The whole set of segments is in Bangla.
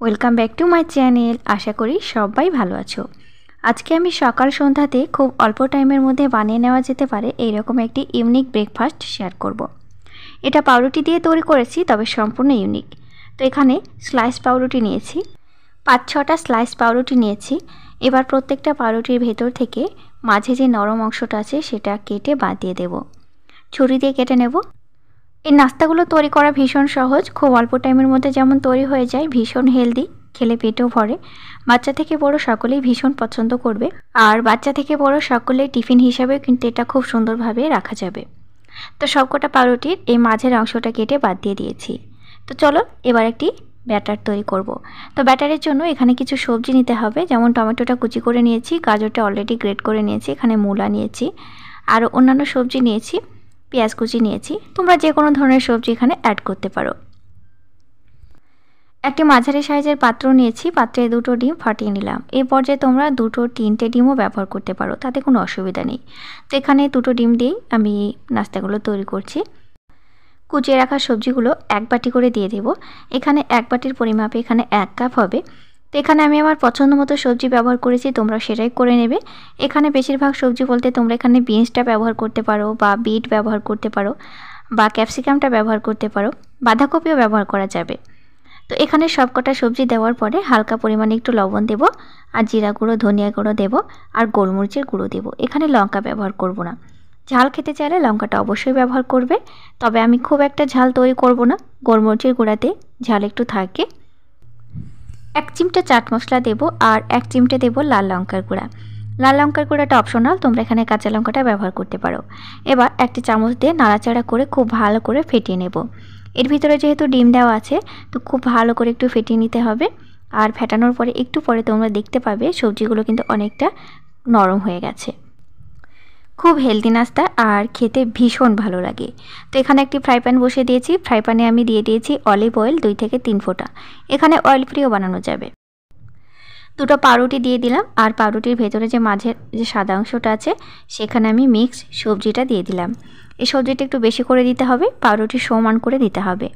Welcome back to my channel. আশা করি সবাই ভালো আছো। আজকে আমি সকাল সন্ধ্যাতে খুব অল্প টাইমের মধ্যে বানিয়ে নেওয়া যেতে পারে এইরকম একটি ইউনিক ব্রেকফাস্ট শেয়ার করব। এটা পাউরুটি দিয়ে তৈরি করেছি, তবে সম্পূর্ণ ইউনিক। তো এখানে স্লাইস পাউরুটি নিয়েছি, 5-6টা স্লাইস পাউরুটি নিয়েছি। এবার প্রত্যেকটা পাউরুটির ভেতর থেকে মাঝে যে নরম অংশটা আছে সেটা কেটে বাদ দিয়ে দেব। ছুরি দিয়ে কেটে নেব। এই নাস্তাগুলো তৈরি করা ভীষণ সহজ, খুব অল্প টাইমের মধ্যে যেমন তৈরি হয়ে যায়, ভীষণ হেলদি, খেলে পেটেও ভরে। বাচ্চা থেকে বড় সকলেই ভীষণ পছন্দ করবে, আর বাচ্চা থেকে বড় সকলেই টিফিন হিসাবে কিন্তু এটা খুব সুন্দরভাবে রাখা যাবে। তো সবকটা পাউরুটির এই মাঝের অংশটা কেটে বাদ দিয়ে দিয়েছি। তো চলো এবার একটি ব্যাটার তৈরি করব। তো ব্যাটারের জন্য এখানে কিছু সবজি নিতে হবে, যেমন টমেটোটা কুচি করে নিয়েছি, গাজরটা অলরেডি গ্রেট করে নিয়েছি, এখানে মূলা নিয়েছি, আর অন্যান্য সবজি নিয়েছি, পেঁয়াজ কুচি নিয়েছি। তোমরা যে কোনো ধরনের সবজি এখানে অ্যাড করতে পারো। একটি মাঝারি সাইজের পাত্র নিয়েছি, পাত্রে 2টো ডিম ফাটিয়ে নিলাম। এই পর্যায়ে তোমরা 2-3টে ডিমও ব্যবহার করতে পারো, তাতে কোনো অসুবিধা নেই। তো এখানে 2টো ডিম দিয়েই আমি নাস্তাগুলো তৈরি করছি। কুচিয়ে রাখা সবজিগুলো 1 বাটি করে দিয়ে দেব। এখানে 1 বাটির পরিমাপে এখানে 1 কাপ হবে। তো এখানে আমি আমার পছন্দ মতো সবজি ব্যবহার করেছি, তোমরা সেটাই করে নেবে। এখানে বেশিরভাগ সবজি বলতে তোমরা এখানে বিনসটা ব্যবহার করতে পারো, বা বিট ব্যবহার করতে পারো, বা ক্যাপসিকামটা ব্যবহার করতে পারো, বাঁধাকপিও ব্যবহার করা যাবে। তো এখানে সবকটা সবজি দেওয়ার পরে হালকা পরিমাণে একটু লবণ দেব, আর জিরা গুঁড়ো, ধনিয়া গুঁড়ো দেব, আর গোলমরিচের গুঁড়ো দেব। এখানে লঙ্কা ব্যবহার করব না। ঝাল খেতে চাইলে লঙ্কাটা অবশ্যই ব্যবহার করবে, তবে আমি খুব একটা ঝাল তৈরি করব না। গোলমরিচের গুঁড়াতে ঝাল একটু থাকে। 1 চিমটে চাট মশলা দেব, আর 1 চিমটে দেব লাল লঙ্কার গুঁড়া। লাল লঙ্কার গুঁড়াটা অপশনাল, তোমরা এখানে কাঁচা লঙ্কাটা ব্যবহার করতে পারো। এবার একটি চামচ দিয়ে নাড়াচাড়া করে খুব ভালো করে ফেটিয়ে নেব। এর ভিতরে যেহেতু ডিম দেওয়া আছে, তো খুব ভালো করে একটু ফেটিয়ে নিতে হবে। আর ফেটানোর পরে একটু পরে তোমরা দেখতে পাবে সবজিগুলো কিন্তু অনেকটা নরম হয়ে গেছে। খুব হেলদি নাস্তা, আর খেতে ভীষণ ভালো লাগে। তো এখানে একটি ফ্রাই প্যান বসিয়ে দিয়েছি। ফ্রাই প্যানে আমি দিয়ে দিয়েছি অলিভ অয়েল 2 থেকে 3 ফোঁটা। এখানে অয়েল ফ্রিও বানানো যাবে। 2টো পাউরুটি দিয়ে দিলাম, আর পাউরুটির ভেতরে যে মাঝের যে সাদা অংশটা আছে সেখানে আমি মিক্স সবজিটা দিয়ে দিলাম। এই সবজিটা একটু বেশি করে দিতে হবে, পাউরুটি সমান করে দিতে হবে।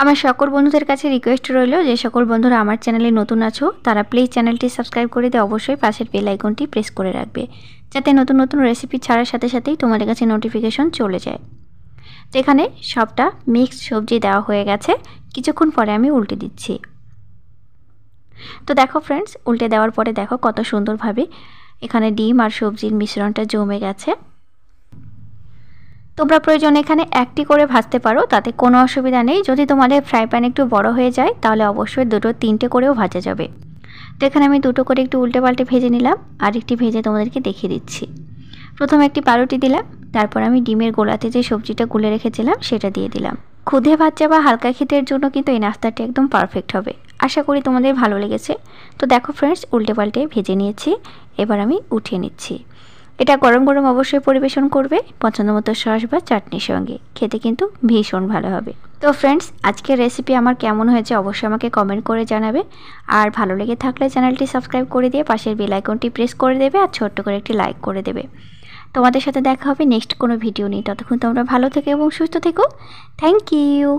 আমার সকল বন্ধুদের কাছে রিকোয়েস্ট রইল, যে সকল বন্ধুরা আমার চ্যানেলে নতুন আছো তারা প্লিজ চ্যানেলটি সাবস্ক্রাইব করে দিয়ে অবশ্যই পাশের বেল আইকনটি প্রেস করে রাখবে, যাতে নতুন নতুন রেসিপি ছাড়ার সাথে সাথেই তোমাদের কাছে নোটিফিকেশন চলে যায়। তো এখানে সবটা মিক্সড সবজি দেওয়া হয়ে গেছে, কিছুক্ষণ পরে আমি উল্টে দিচ্ছি। তো দেখো ফ্রেন্ডস, উল্টে দেওয়ার পরে দেখো কত সুন্দরভাবে এখানে ডিম আর সবজির মিশ্রণটা জমে গেছে। তোমরা প্রয়োজনে এখানে 1টি করে ভাজতে পারো, তাতে কোনো অসুবিধা নেই। যদি তোমাদের ফ্রাই প্যান একটু বড় হয়ে যায় তাহলে অবশ্যই 2-3টে করেও ভাজা যাবে। তো এখানে আমি 2টো করে একটু উল্টে পাল্টে ভেজে নিলাম, আর একটি ভেজে তোমাদেরকে দেখিয়ে দিচ্ছি। প্রথমে একটি পাউরুটি দিলাম, তারপর আমি ডিমের গোলাতে যে সবজিটা গুলে রেখেছিলাম সেটা দিয়ে দিলাম। খুদে বাচ্চা বা হালকা খিদের জন্য কিন্তু এই নাস্তাটি একদম পারফেক্ট হবে। আশা করি তোমাদের ভালো লেগেছে। তো দেখো ফ্রেন্ডস, উল্টে পাল্টে ভেজে নিয়েছি, এবার আমি উঠিয়ে নিচ্ছি। এটা গরম গরম অবশ্যই পরিবেশন করবে পছন্দ মতো সস বা চাটনির সঙ্গে, খেতে কিন্তু ভীষণ ভালো হবে। তো ফ্রেন্ডস, আজকের রেসিপি আমার কেমন হয়েছে অবশ্যই আমাকে কমেন্ট করে জানাবে, আর ভালো লেগে থাকলে চ্যানেলটি সাবস্ক্রাইব করে দিয়ে পাশের বেল আইকনটি প্রেস করে দেবে, আর ছোট্ট করে একটি লাইক করে দেবে। তোমাদের সাথে দেখা হবে নেক্সট কোনো ভিডিও নিয়ে। ততক্ষণ তোমরা ভালো থেকো এবং সুস্থ থেকো। Thank you.